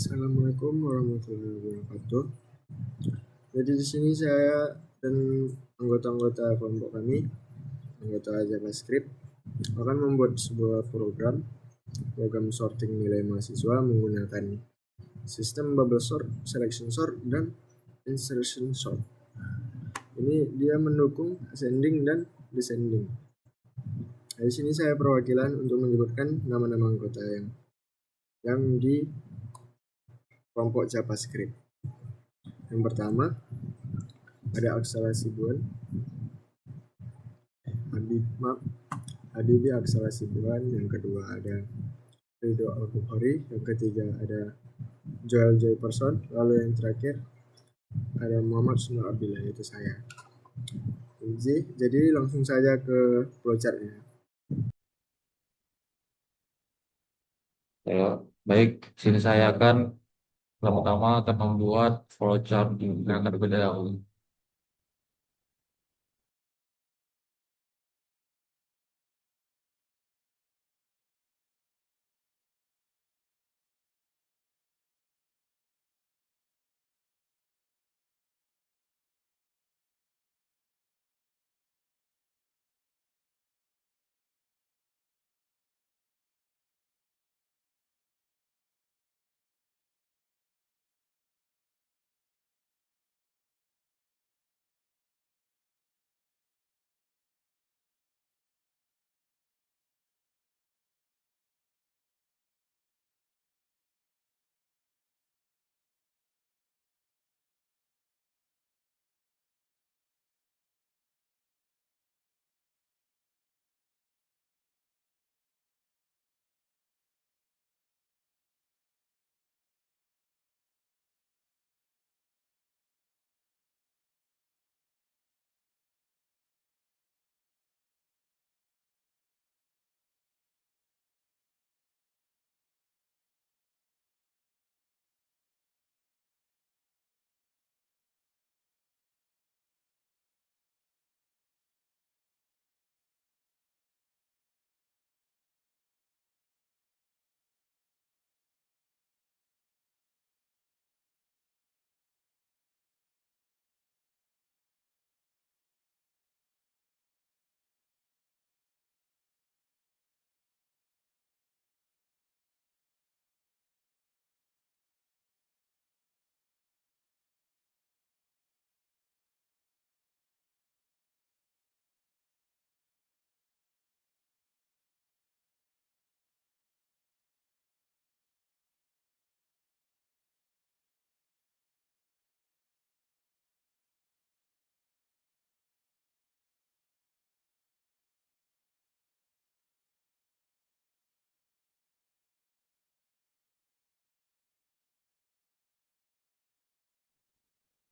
Assalamualaikum warahmatullahi wabarakatuh. Jadi di sini saya dan anggota-anggota kelompok kami, anggota JavaScript, akan membuat sebuah program sorting nilai mahasiswa menggunakan sistem bubble sort, selection sort, dan insertion sort. Ini dia mendukung ascending dan descending. Di sini saya perwakilan untuk menyebutkan nama-nama anggota yang di kelompok JavaScript. Yang pertama ada Aksara Sibuan, Habibi Aksara Sibuan. Yang kedua ada Ridho Al-Bukhari. Yang ketiga ada Joel Joyperson. Lalu yang terakhir ada Muhammad Sunur Abdillah, yaitu saya. Jadi langsung saja ke flowchartnya. Ya, baik, sini saya akan pertama-tama akan membuat flowchart yang terlebih dahulu.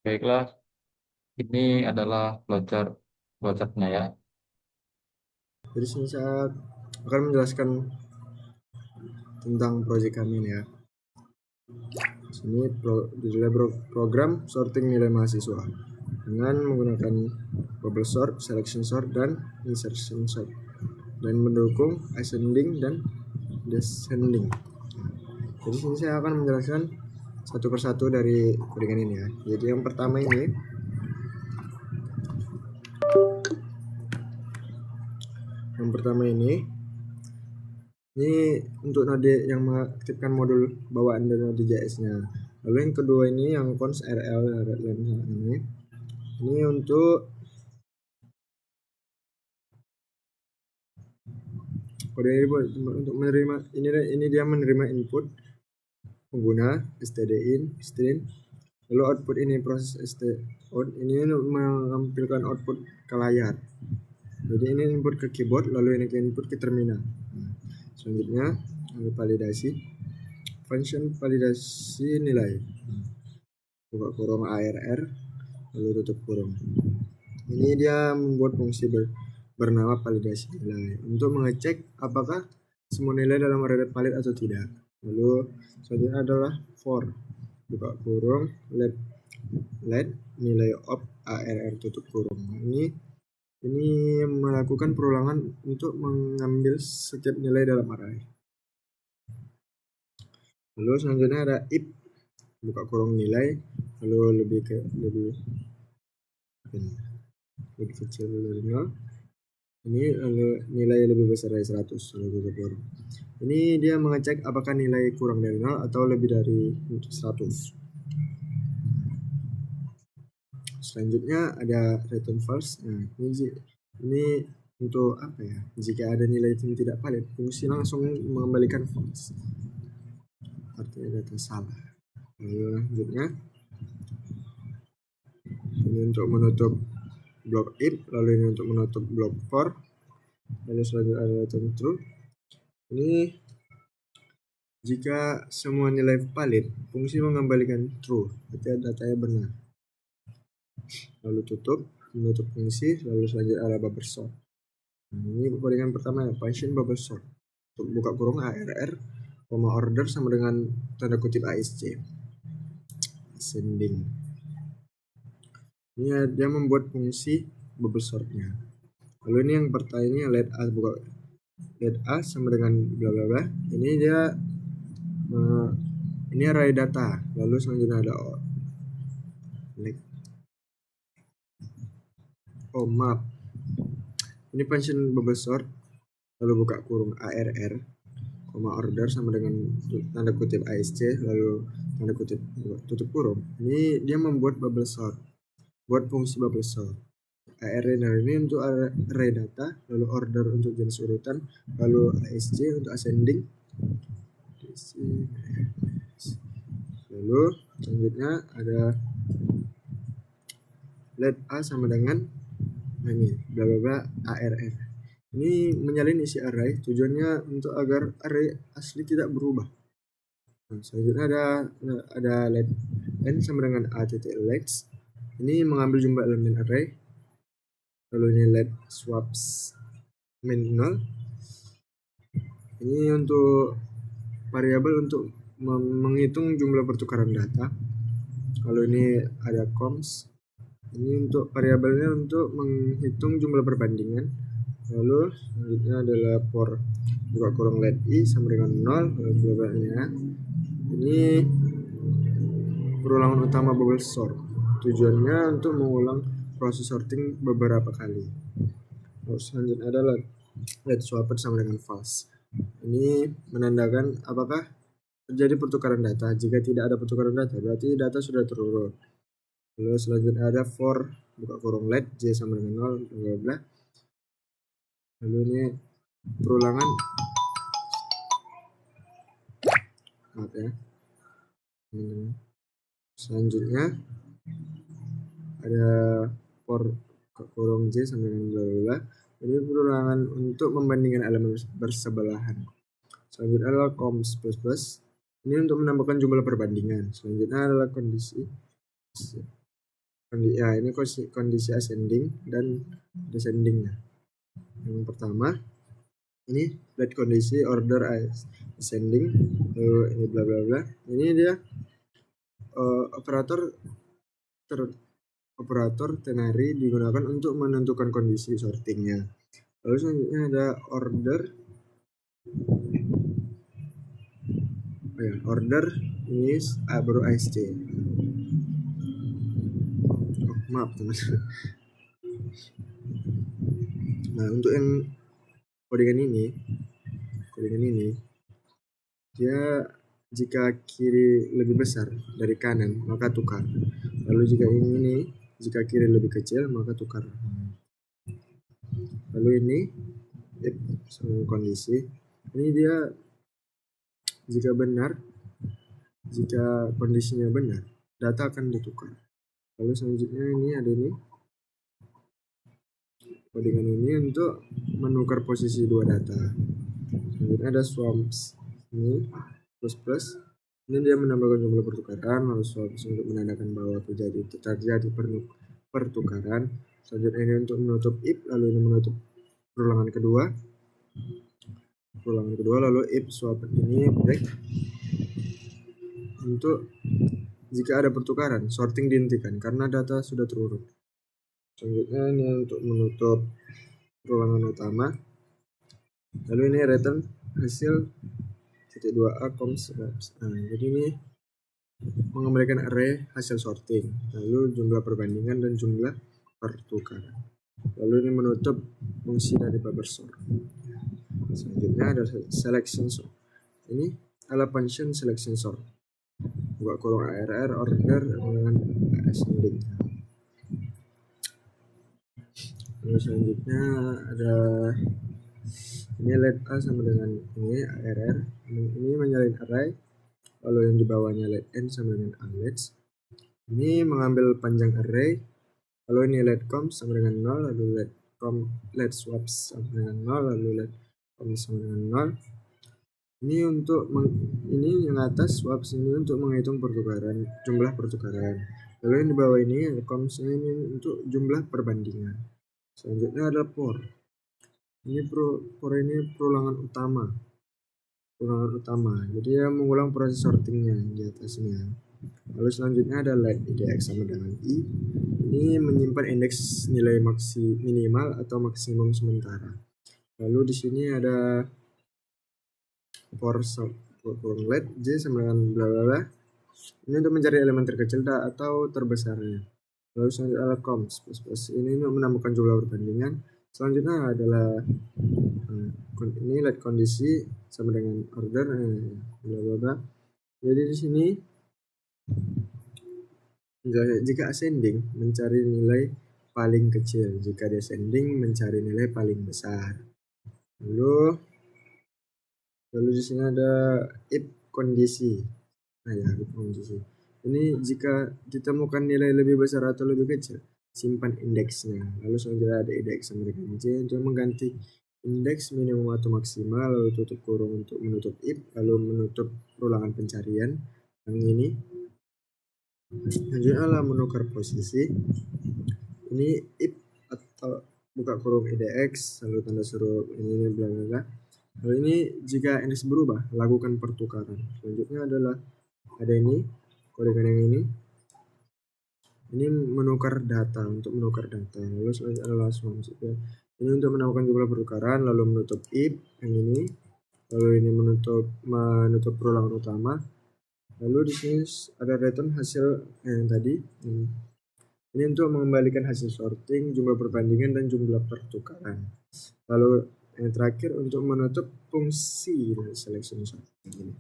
Baiklah, ini adalah flowchartnya ya. Jadi sini saya akan menjelaskan tentang proyek kami ini ya. Sini program sorting nilai mahasiswa dengan menggunakan bubble sort, selection sort, dan insertion sort, dan mendukung ascending dan descending. Jadi sini saya akan menjelaskan satu persatu dari codingan ini ya. Jadi yang pertama ini untuk node yang mengaktifkan modul bawaan dari Node.js-nya. Lalu yang kedua ini yang cons RL ini untuk kode ini untuk menerima ini dia menerima input pengguna stdin string, lalu output ini proses stout ini menampilkan output ke layar. Jadi ini input ke keyboard, lalu ini ke input ke terminal. Selanjutnya validasi, function validasi nilai, buka kurung ARR lalu tutup kurung. Ini dia membuat fungsi bernama validasi nilai untuk mengecek apakah semua nilai dalam array valid atau tidak. Lalu selanjutnya adalah for, buka kurung let nilai of ARR tutup kurung. Ini melakukan perulangan untuk mengambil setiap nilai dalam array. Lalu selanjutnya ada if buka kurung nilai, lalu lebih kecil dari 0. Ini lalu nilai lebih besar dari 100, lalu tutup kurung. Ini dia mengecek apakah nilai kurang dari 0 atau lebih dari 100. Selanjutnya ada return false. Nah, ini untuk apa ya? Jika ada nilai yang tidak valid, fungsi langsung mengembalikan false. Artinya data salah. Lalu lanjutnya ini untuk menutup blok if, lalu ini untuk menutup blok for, lalu selanjutnya ada return true. Ini jika semua nilai valid, fungsi mengembalikan true, berarti datanya benar. Lalu menutup fungsi, lalu selanjutnya ada bubble sort. Ini codingan pertama ya, function bubble sort. Untuk buka kurung ARR, order sama dengan tanda kutip ASC, ascending. Ini dia membuat fungsi bubble sortnya. Lalu ini yang pertanyaannya let A sama dengan bla bla bla. Ini dia ini array data. Lalu selanjutnya ada map. Ini function bubble sort, lalu buka kurung ARR, order sama dengan tanda kutip ASC, lalu tanda kutip tutup kurung. Ini dia membuat bubble sort, buat fungsi bubble sort. ARR ini untuk array data, lalu order untuk jenis urutan, lalu ASC untuk ascending. Lalu selanjutnya ada let A sama dengan ini bla bla bla ARR. Ini menyalin isi array, tujuannya untuk agar array asli tidak berubah. Nah, selanjutnya ada let n sama dengan a titik lex. Ini mengambil jumlah elemen array. Lalu ini let swaps min 0. Ini untuk variabel untuk menghitung jumlah pertukaran data. Lalu ini ada coms. Ini untuk variabelnya untuk menghitung jumlah perbandingan. Lalu selanjutnya adalah for buka kurung let i sama dengan 0, lalu globalnya. Ini perulangan utama bubble sort. Tujuannya untuk mengulang proses sorting beberapa kali. Lalu selanjutnya adalah let swapped sama dengan false. Ini menandakan apakah terjadi pertukaran data. Jika tidak ada pertukaran data, berarti data sudah terurut. Lalu selanjutnya ada for buka kurung let j sama dengan 0, bla bla. Lalu ini perulangan, maaf ya. Selanjutnya ada for kurung j sama dengan bla bla. Ini perulangan untuk membandingkan elemen bersebelahan. Selanjutnya adalah coms plus plus. Ini untuk menambahkan jumlah perbandingan. Selanjutnya adalah kondisi ascending dan descending. Yang pertama ini let kondisi order ascending, lalu ini bla bla bla. Ini dia operator ternary digunakan untuk menentukan kondisi sortingnya. Lalu selanjutnya ada order ini baru ASC. Maaf teman-teman. Nah, untuk yang codingan ini dia jika kiri lebih besar dari kanan maka tukar. Lalu jika kiri lebih kecil maka tukar. Lalu ini kondisi ini dia jika kondisinya benar, data akan ditukar. Lalu selanjutnya ini ada codingan ini untuk menukar posisi dua data. Selanjutnya ada swaps ini plus. Ini dia menambahkan jumlah pertukaran, lalu swaps untuk menandakan bahwa terjadi pertukaran. Selanjutnya ini untuk menutup if, lalu ini menutup perulangan kedua, lalu if swap ini break untuk jika ada pertukaran, sorting dihentikan karena data sudah terurut. Selanjutnya ini untuk menutup perulangan utama. Lalu ini return hasil titik 2a coms. Nah, jadi ini mengembalikan array hasil sorting, lalu jumlah perbandingan dan jumlah pertukaran. Lalu ini menutup fungsi dari buffer store. Selanjutnya ada selection sort. Ini adalah function selection sort. Buka kurung ARR order dengan ascending. Lalu selanjutnya ada ini let A sama dengan ini ARR. Ini menyalin array. Lalu yang di bawahnya let N sama dengan unlets. Ini mengambil panjang array. Lalu ini let com sama dengan 0, lalu let swaps sama dengan 0, lalu let com sama dengan 0. Ini untuk ini yang atas swaps ini untuk menghitung pertukaran, jumlah pertukaran. Lalu yang di bawah ini coms ini untuk jumlah perbandingan. Selanjutnya ada for. Ini for ini perulangan utama. Jadi dia mengulang proses sortingnya di atasnya. Lalu selanjutnya ada let idx sama dengan i. Ini menyimpan indeks nilai minimal atau maksimum sementara. Lalu di sini ada for let j sama dengan bla bla bla. Ini untuk mencari elemen terkecil atau terbesarnya. Lalu selanjutnya ada coms plus ini untuk menambahkan jumlah perbandingan. Selanjutnya adalah ini let kondisi sama dengan order bla bla bla. Jadi di sini jika ascending mencari nilai paling kecil, jika descending mencari nilai paling besar. Lalu di sini ada if kondisi. Nah ya, if kondisi. Ini jika ditemukan nilai lebih besar atau lebih kecil, simpan indeksnya. Lalu selanjutnya ada indeks sama dengan J untuk mengganti indeks minimum atau maksimal, lalu tutup kurung untuk menutup if, lalu menutup perulangan pencarian. Yang ini selanjutnya adalah menukar posisi. Ini if atau buka kurung idx, lalu tanda seru ini bla bla bla. Lalu ini jika indeks berubah, lakukan pertukaran. Selanjutnya adalah ada ini kode yang ini menukar data, untuk menukar data. Lalu selanjutnya adalah sums ya. Ini untuk menemukan jumlah pertukaran, lalu menutup if yang ini, lalu ini menutup perulangan utama. Lalu di sini ada return hasil yang tadi. Ini untuk mengembalikan hasil sorting, jumlah perbandingan dan jumlah pertukaran. Lalu yang terakhir untuk menutup fungsi selection sorting ini.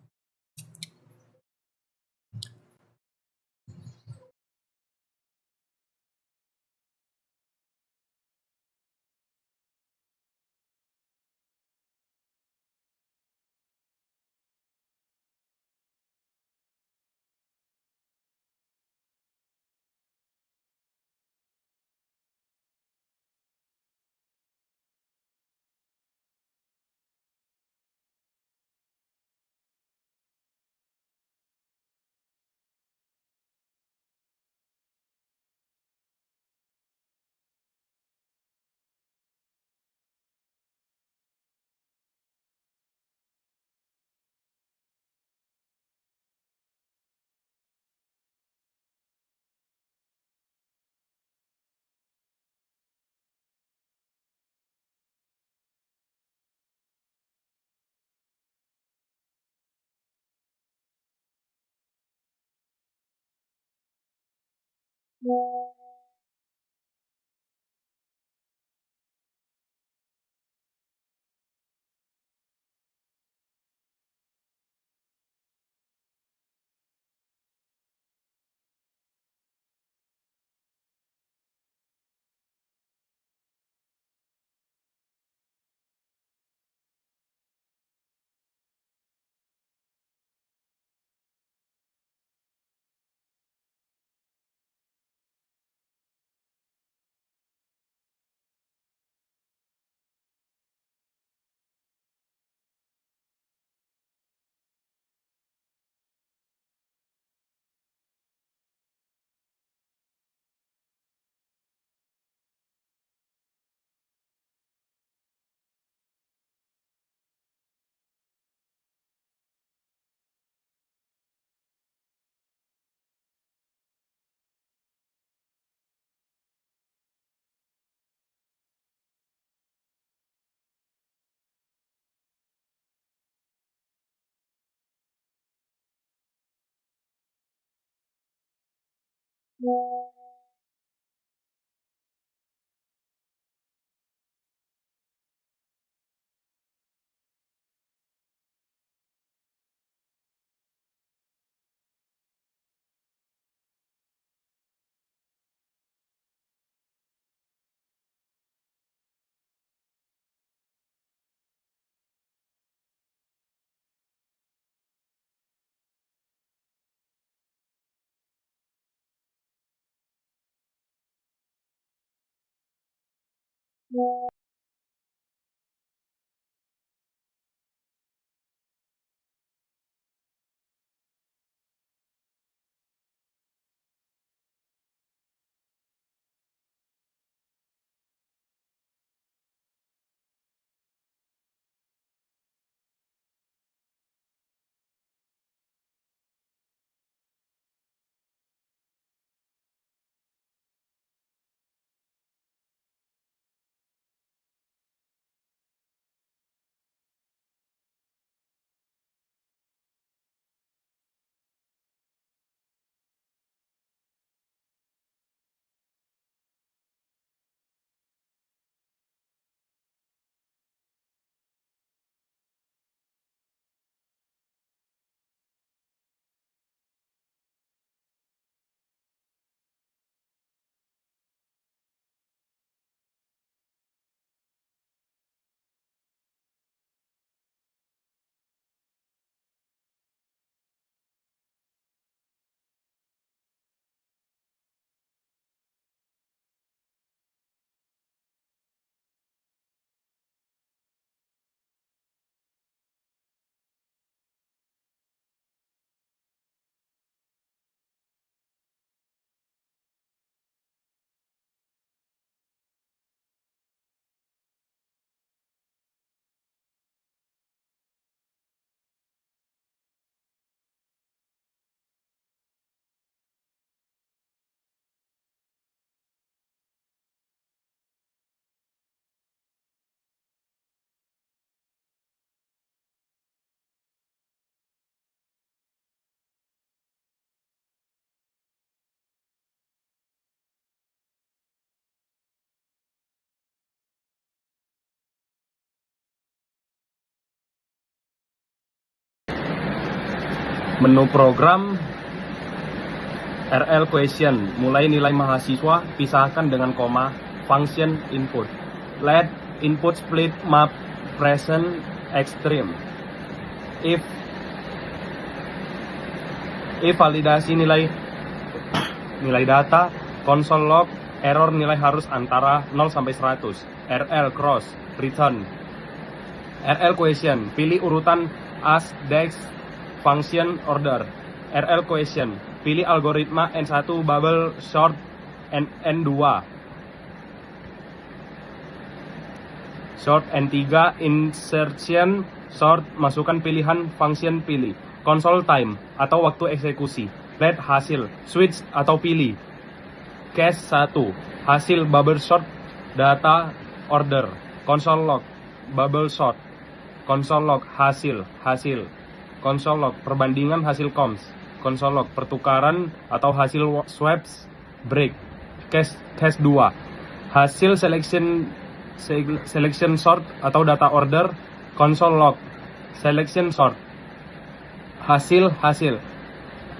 Menu program RL question, mulai nilai mahasiswa, pisahkan dengan koma, function input. Let input split map present extreme. If validasi nilai data, console log, error nilai harus antara 0 sampai 100. RL cross, return. RL question, pilih urutan as dex function order. RL question, pilih algoritma N1 bubble sort N2 sort N3 insertion sort, masukkan pilihan function pilih. Console time atau waktu eksekusi. Let hasil, switch atau pilih. Case 1, hasil bubble sort data order. Console log, bubble sort. Console log, hasil. Console log, perbandingan hasil comms. Console log, pertukaran atau hasil swaps break. Case 2, hasil selection sort atau data order. Console log, selection sort. Hasil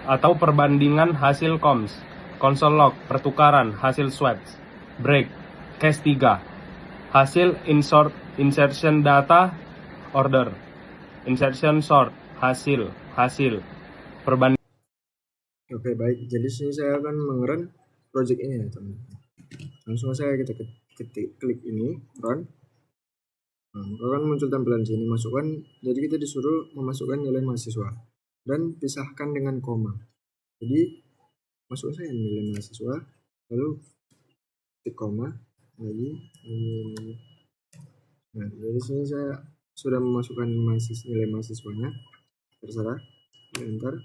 atau perbandingan hasil comms. Console log, pertukaran hasil swaps break. Case 3, hasil insertion data order. Insertion sort, hasil perbandingan. Oke, baik. Jadi sini saya akan mengerun project ini ya, teman. Langsung saja kita ketik klik ini, run. Nah, akan muncul tampilan sini, masukkan. Jadi kita disuruh memasukkan nilai mahasiswa dan pisahkan dengan koma. Jadi masukkan saja nilai mahasiswa, lalu ketik koma lagi. Nah, dari sini saya sudah memasukkan nilai mahasiswanya, terserah, enter.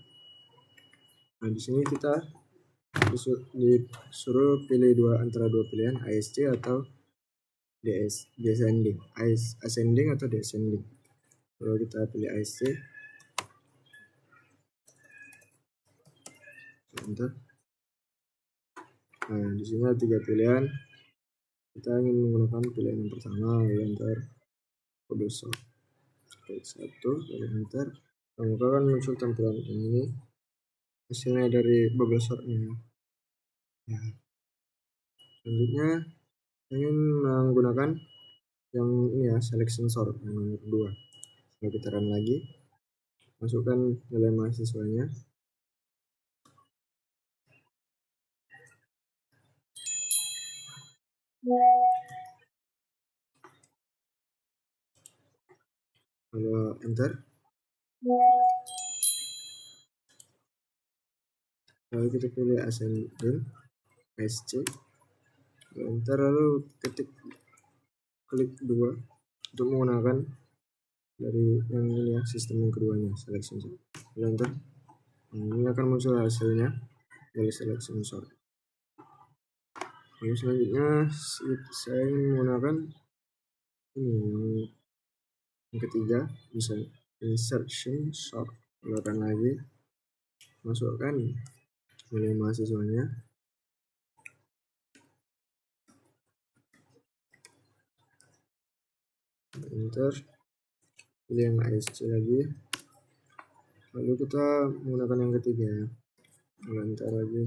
Nah, di sini kita disuruh pilih antara dua pilihan, ASC atau descending, ascending atau descending. Kalau kita pilih ASC, enter. Nah, di sini ada 3 pilihan. Kita ingin menggunakan pilihan yang pertama, lalu enter bubble sort. Klik 1, lalu enter. Nah, maka akan muncul tampilan ini hasilnya dari bubble sort-nya. Ya. Selanjutnya ingin menggunakan yang ini ya, selection sort yang nomor 2. Lalu kita run lagi, masukkan nilai mahasiswanya. Lalu enter. Lalu kita pilih ascending, SC, lalu enter, lalu klik 2 untuk menggunakan dari yang ini ya, sistem yang keduanya, selection sort. Lalu enter. Nah, ini akan muncul hasilnya dari selection sort. Lalu selanjutnya saya ingin menggunakan ini yang ketiga, misalnya insertion sort. Keluarkan lagi, masukkan nilai mahasiswanya. Enter, pilih yang ASC lagi, lalu kita menggunakan yang ketiga, lalu enter lagi.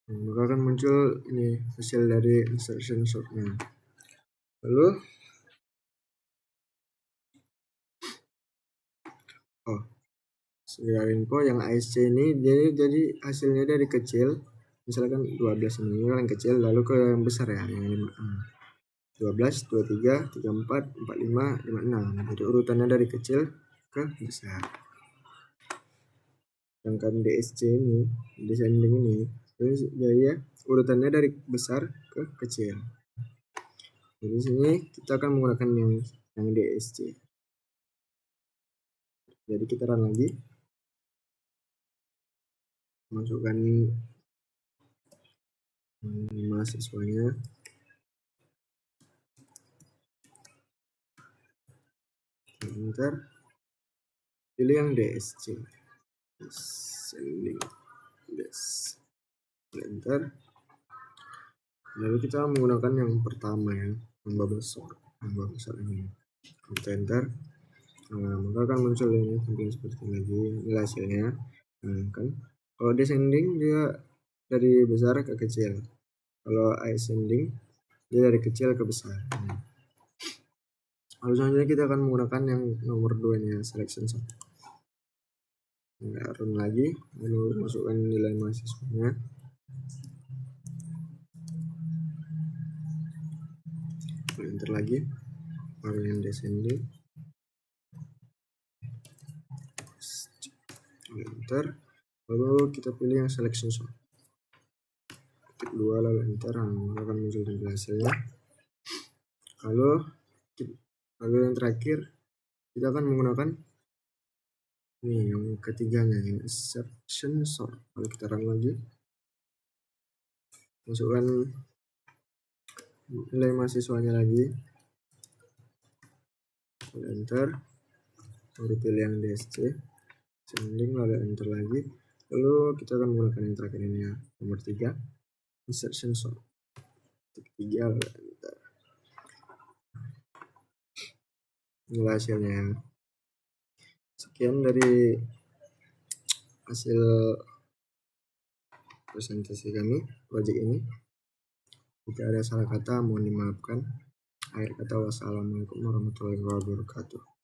Nah, maka akan muncul ini hasil dari insertion sort-nya. Lalu sekedar info, yang ASC ini jadi hasilnya dari kecil, misalkan 12 ini yang kecil, lalu ke yang besar ya, yang 12, 23, 34, 45, 56. Jadi urutannya dari kecil ke besar. Sedangkan DSC ini, descending ini, jadi ya urutannya dari besar ke kecil. Jadi di sini kita akan menggunakan yang DSC. Jadi kita run lagi, masukkan mahasiswanya. Enter, pilih yang DSC, descending, enter. Lalu kita menggunakan yang pertama ya, yang bubble sort ini. Kita enter. Nah, maka akan muncul ini tampilan seperti ini lagi, nilai hasilnya. Nah, kan kalau descending dia dari besar ke kecil, kalau ascending dia dari kecil ke besar. Lalu selanjutnya kita akan menggunakan yang nomor 2 ini ya, selection sort. Run lagi, lalu masukkan nilai mahasiswanya. Enter lagi, lalu yang descending, enter. Lalu kita pilih yang selection sort, klik 2 lalu enter. Maka akan muncul tampilan hasilnya. Lalu yang terakhir kita akan menggunakan ini yang ketiganya, yang insertion sort. Lalu kita run lagi, masukkan nilai mahasiswanya lagi, lalu enter. Lalu pilih yang DSC, sending, lalu enter lagi. Lalu kita akan menggunakan yang terakhir ini ya, nomor 3, insertion sort, klik 3 lalu enter. Inilah hasilnya. Sekian dari hasil presentasi kami project ini. Jika ada salah kata mohon dimaafkan. Akhir kata, wassalamualaikum warahmatullahi wabarakatuh.